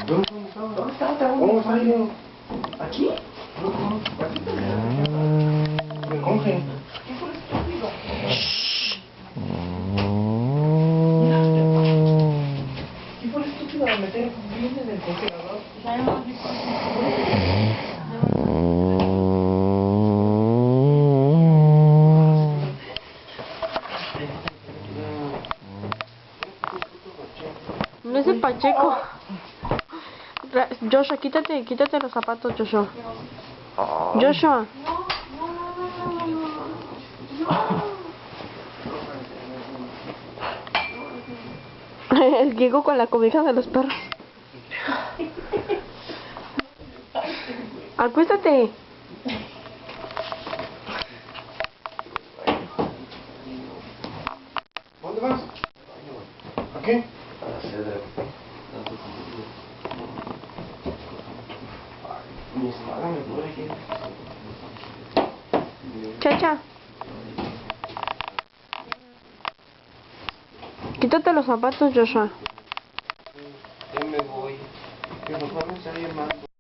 ¿Dónde está? ¿Cómo salió? ¿Aquí? Me coge. ¿Qué fue estúpido? ¿Qué fue estúpido de meter bien en el congelador? Ya hemos visto. No es el Pacheco. Joshua, quítate los zapatos, Joshua. Joshua. El Diego con la cobija de los perros. Acuéstate. ¿Dónde vas? ¿A qué? Mi espada me duele. Chacha. Quítate los zapatos, Joshua. Ya me voy. Que nos van a salir mal.